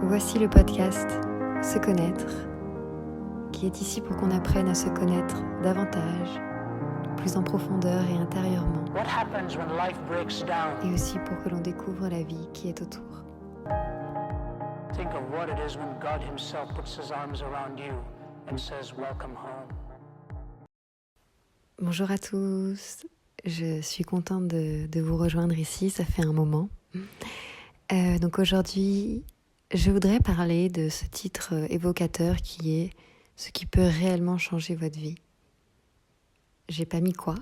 Voici le podcast Se connaître, qui est ici pour qu'on apprenne à se connaître davantage, plus en profondeur et intérieurement, et aussi pour que l'on découvre la vie qui est autour. Think of what it is when God himself puts his arms around you and says, "Welcome home." Bonjour à tous, je suis contente de vous rejoindre ici, ça fait un moment. Donc aujourd'hui, je voudrais parler de ce titre évocateur qui est « Ce qui peut réellement changer votre vie ». J'ai pas mis quoi,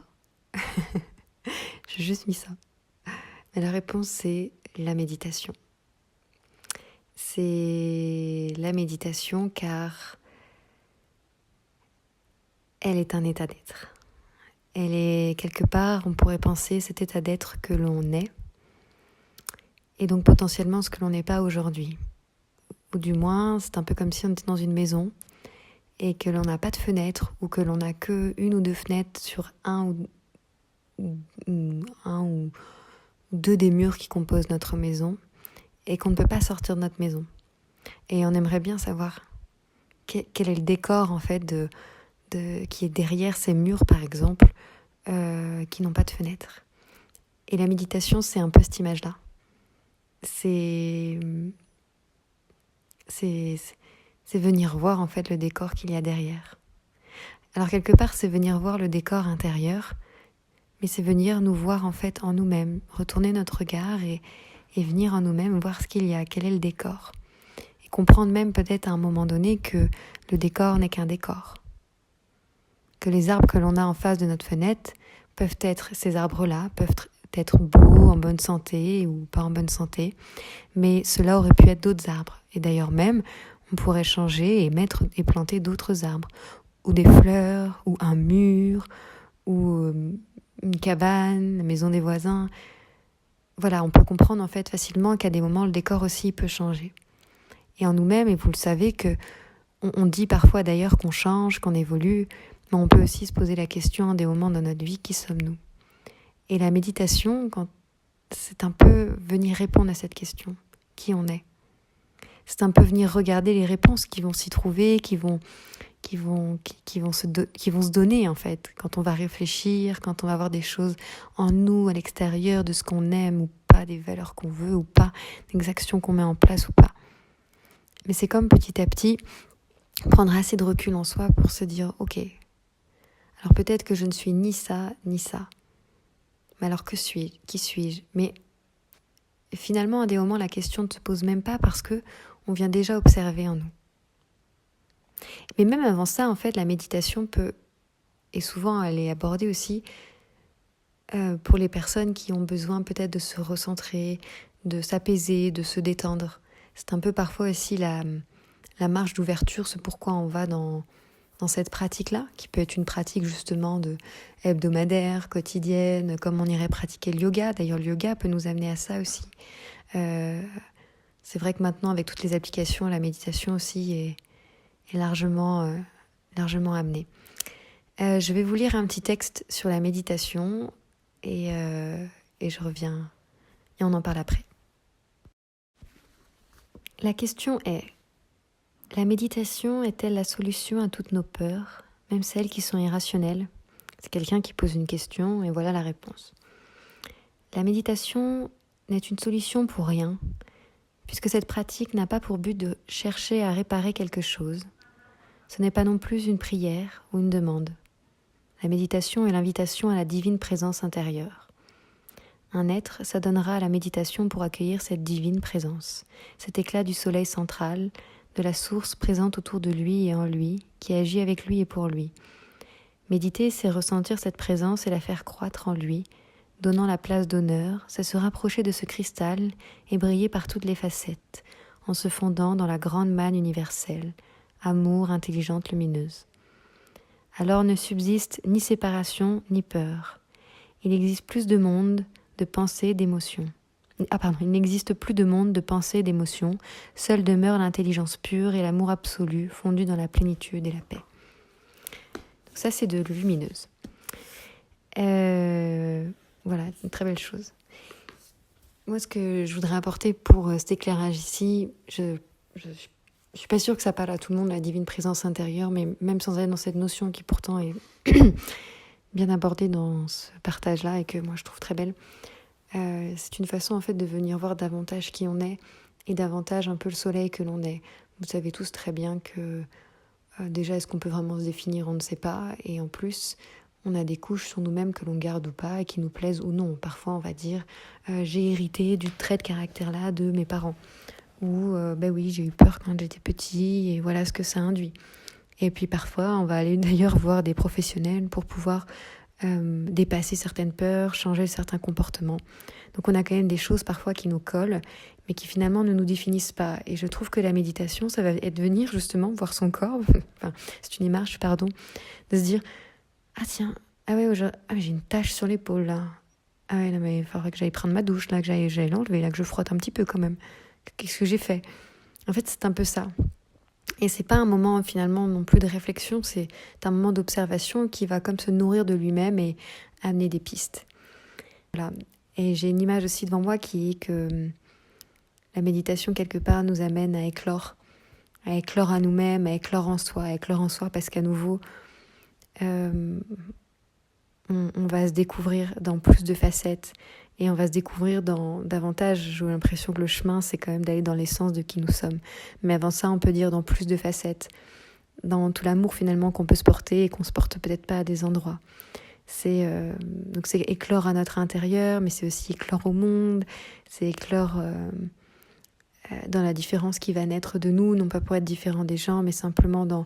j'ai juste mis ça. Mais la réponse c'est la méditation. C'est la méditation car elle est un état d'être. Elle est quelque part, on pourrait penser, cet état d'être que l'on est, et donc potentiellement ce que l'on n'est pas aujourd'hui. Ou du moins, c'est un peu comme si on était dans une maison et que l'on n'a pas de fenêtre ou que l'on n'a que une ou deux fenêtres sur un ou deux des murs qui composent notre maison et qu'on ne peut pas sortir de notre maison. Et on aimerait bien savoir quel est le décor en fait qui est derrière ces murs par exemple qui n'ont pas de fenêtre. Et la méditation, c'est un peu cette image-là. C'est venir voir en fait le décor qu'il y a derrière. Alors quelque part, c'est venir voir le décor intérieur, mais c'est venir nous voir en fait en nous-mêmes, retourner notre regard et venir en nous-mêmes voir ce qu'il y a, quel est le décor. Et comprendre même peut-être à un moment donné que le décor n'est qu'un décor. Que les arbres que l'on a en face de notre fenêtre peuvent être, ces arbres-là peuvent être beaux, en bonne santé ou pas en bonne santé, mais cela aurait pu être d'autres arbres. Et d'ailleurs même, on pourrait changer et planter d'autres arbres, ou des fleurs, ou un mur, ou une cabane, la maison des voisins. Voilà, on peut comprendre en fait facilement qu'à des moments, le décor aussi peut changer. Et en nous-mêmes, et vous le savez que on dit parfois d'ailleurs qu'on change, qu'on évolue, mais on peut aussi se poser la question à des moments dans notre vie, qui sommes-nous ? Et la méditation, c'est un peu venir répondre à cette question, qui on est. C'est un peu venir regarder les réponses qui vont s'y trouver, qui vont se donner en fait, quand on va réfléchir, quand on va voir des choses en nous, à l'extérieur de ce qu'on aime ou pas, des valeurs qu'on veut ou pas, des actions qu'on met en place ou pas. Mais c'est comme petit à petit, prendre assez de recul en soi pour se dire, ok, alors peut-être que je ne suis ni ça, ni ça. Mais alors que suis-je ? Qui suis-je ? Mais finalement, à des moments, la question ne se pose même pas parce que on vient déjà observer en nous. Mais même avant ça, en fait, la méditation peut, et souvent elle est abordée aussi pour les personnes qui ont besoin peut-être de se recentrer, de s'apaiser, de se détendre. C'est un peu parfois aussi la marche d'ouverture, ce pourquoi on va dans cette pratique-là, qui peut être une pratique justement hebdomadaire, quotidienne, comme on irait pratiquer le yoga. D'ailleurs, le yoga peut nous amener à ça aussi. C'est vrai que maintenant, avec toutes les applications, la méditation aussi est largement amenée. Je vais vous lire un petit texte sur la méditation et je reviens et on en parle après. La question est: la méditation est-elle la solution à toutes nos peurs, même celles qui sont irrationnelles ? C'est quelqu'un qui pose une question et voilà la réponse. La méditation n'est une solution pour rien, puisque cette pratique n'a pas pour but de chercher à réparer quelque chose. Ce n'est pas non plus une prière ou une demande. La méditation est l'invitation à la divine présence intérieure. Un être s'adonnera à la méditation pour accueillir cette divine présence, cet éclat du soleil central, de la source présente autour de lui et en lui, qui agit avec lui et pour lui. Méditer, c'est ressentir cette présence et la faire croître en lui, donnant la place d'honneur, c'est se rapprocher de ce cristal et briller par toutes les facettes, en se fondant dans la grande manne universelle, amour, intelligente, lumineuse. Alors ne subsiste ni séparation, ni peur. Il existe plus de monde, de pensée, d'émotion. Il n'existe plus de monde, de pensée et d'émotion. Seule demeure l'intelligence pure et l'amour absolu, fondu dans la plénitude et la paix. Donc ça, c'est de lumineuse. Voilà, une très belle chose. Moi, ce que je voudrais apporter pour cet éclairage ici, je je suis pas sûre que ça parle à tout le monde, la divine présence intérieure, mais même sans aller dans cette notion qui pourtant est bien abordée dans ce partage-là et que moi je trouve très belle, c'est une façon en fait de venir voir davantage qui on est et davantage un peu le soleil que l'on est. Vous savez tous très bien que déjà, est-ce qu'on peut vraiment se définir? On ne sait pas. Et en plus, on a des couches sur nous-mêmes que l'on garde ou pas et qui nous plaisent ou non. Parfois, on va dire j'ai hérité du trait de caractère-là de mes parents. Ou ben oui, j'ai eu peur quand j'étais petit et voilà ce que ça induit. Et puis parfois, on va aller d'ailleurs voir des professionnels pour pouvoir dépasser certaines peurs, changer certains comportements. Donc on a quand même des choses parfois qui nous collent, mais qui finalement ne nous définissent pas. Et je trouve que la méditation, ça va être venir justement voir son corps, enfin c'est une image, pardon, de se dire « Ah tiens, ah ouais, j'ai une tache sur l'épaule là. Ah ouais, non, mais il faudrait que j'aille prendre ma douche, là, que j'aille l'enlever, là, que je frotte un petit peu quand même. Qu'est-ce que j'ai fait ?» En fait, c'est un peu ça. Et c'est pas un moment finalement non plus de réflexion, c'est un moment d'observation qui va comme se nourrir de lui-même et amener des pistes. Voilà. Et j'ai une image aussi devant moi qui est que la méditation quelque part nous amène à éclore à nous-mêmes, à éclore en soi parce qu'à nouveau on va se découvrir dans plus de facettes et on va se découvrir dans davantage, j'ai l'impression que le chemin c'est quand même d'aller dans l'essence de qui nous sommes. Mais avant ça on peut dire dans plus de facettes, dans tout l'amour finalement qu'on peut se porter et qu'on se porte peut-être pas à des endroits. Donc c'est éclore à notre intérieur, mais c'est aussi éclore au monde, c'est éclore dans la différence qui va naître de nous, non pas pour être différent des gens, mais simplement dans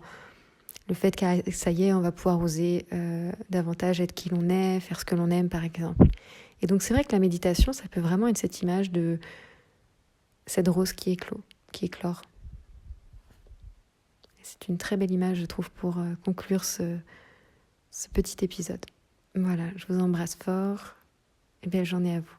le fait que ça y est, on va pouvoir oser davantage être qui l'on est, faire ce que l'on aime par exemple. Et donc c'est vrai que la méditation, ça peut vraiment être cette image de cette rose qui éclore. Et c'est une très belle image, je trouve, pour conclure ce petit épisode. Voilà, je vous embrasse fort et belle journée à vous.